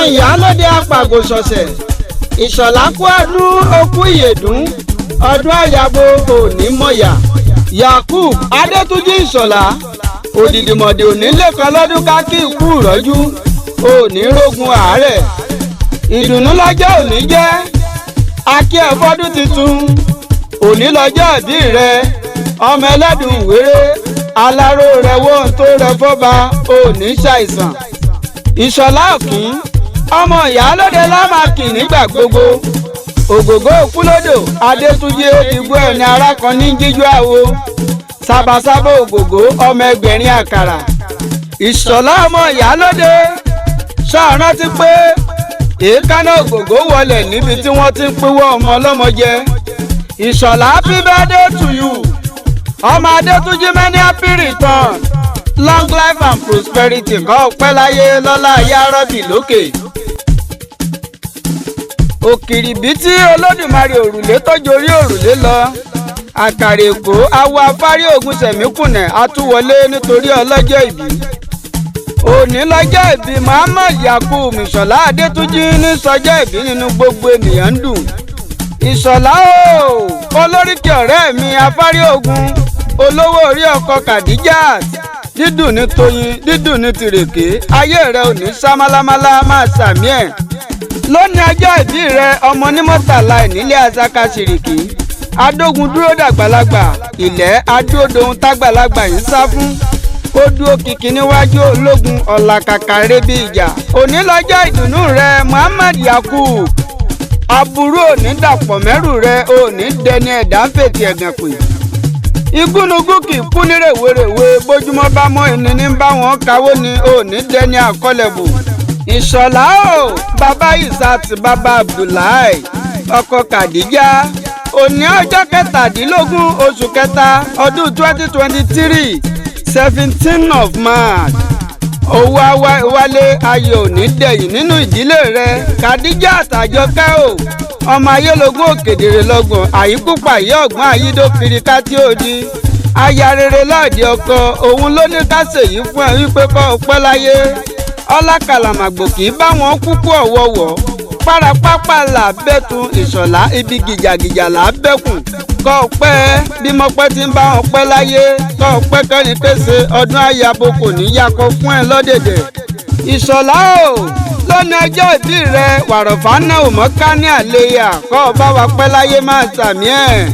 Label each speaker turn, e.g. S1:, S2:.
S1: Ìyálóde apàgòsọ̀sẹ̀ ìṣọ̀lá kú ọdún okú ìyèdún ọdún àyàbò òní mọ̀yà Yakub Adétúnjí ìṣọ̀lá òdìdìmọ̀dì òní lẹ́kan lọ́dún kákí ikú ìrọ́jú òní rógun àárẹ̀ ìdùnnú lọ́jọ́ òní jẹ́ akí ẹ̀fọ́dún tuntun òní lọ́jọ́ ìbí rẹ ọmọ ẹlẹ́dùn wéré aláró rẹ wọ́n tó rẹ fọ́ba òní ṣàìsàn ìṣọ̀lá òkín ọmọ Ìyálóde lámàkì nígbà gbogbo ògògó òkúlódò Adétúnjí ìgbó ẹni arákan ní jíjú àwo sábàsábà ògògó ọmọ ẹgbẹ̀rin àkàrà ìṣọ̀lá ọmọ Ìyálóde ṣàrántí pé èékánná ògògó wọlé níbi tí wọ́n ti ń pínwọ́ ọmọ ọlọ́mọ jẹ ìṣọ̀lá happy birthday to you ọmọ Adétúnjí many happy return long life and prosperity kọ́ pẹ́ láyé lọ́lá yárọ́bì lókè. òkìrìbìtì olódùmarè òrùlé tó jorí òrùlé lọ àkàrà èkó awo afárí ogun sẹ̀míkùnẹ̀ àtúwọlé nítorí ọlọ́jọ́ ìbí. òní lọ́jọ́ ìbí Muhammad Yakub ìṣọ̀lá Adétúnjí ní sọjọ́ ìbí nínú gbogbo ènìyàn ń dùn. ìṣọ̀lá o olóríkì ọ̀rẹ́ mi afárí ogun olówó orí ọkọ Khadijat dídùn ní toyin dídùn ní tìrèké ayé rẹ ò ní sá málámálá máa sàmí ẹ̀. lónìí ọjọ́ ìbí rẹ ọmọ ní mọ́tàlá ìnílé Aṣaka ṣìrìkì adógun dúró dàgbàlagbà ilẹ̀ adúódohun tágbàlagbà yìí sá fún ó dúró kìkì níwájú ológun ọ̀làkàkà rebi ìjà. òní lọ́jọ́ ìdùnnú rẹ Muhammad Yakub aburú òní dàpọ̀ mẹ́rù rẹ òní dẹni ẹ̀dá ń fètì ẹ̀gàn pè. igúnnugún kì í kú ní rèwerèwe bójúmọ́ bá mọ́ ẹni ní bá wọn káwó ni òní dẹni àkọlẹ̀bù. ìṣọ̀lá o bàbá Isat bàbá Abdullahi ọkọ Khadija òní ọjọ́ kẹtàdínlógún oṣù kẹta ọdún 2023 17 of March owó wálé ayé òní dẹ̀yìn nínú ìdílé rẹ Khadija àtàjọkẹ́ o ọmọ ayélogún òkèdèrè lọ́gbọ̀n àyíkúpa ìyá ọ̀gbọ́n àyídókiri kátí òdi aya rere láàdì ọkọ òun ló ní ká ṣèyí fún ẹ wípé kọ́ ọpẹ́ láyé ọlákàlàmàgbò kì í bá wọn kúkú ọ̀wọ̀wọ̀ parapapa là bẹ́tun ìṣọ̀lá ibi gìjàgìjà là bẹ́kùn kọ́ ọpẹ́ bí mọ́pẹ́ ti ń bá wọn pẹ́ láyé kọ́ ọpẹ́ kẹ́ni pèsè ọdún àyàbò kò ní yakọ fún ẹ lọ́dẹ̀dẹ̀. ìṣọ̀lá o lónìí ọjọ́ ìbí rẹ wàrọ̀fà náà ò mọ́ ká ní àléyà kọ́ ọ bá wa pẹ́ láyé máa sàmí ẹ̀.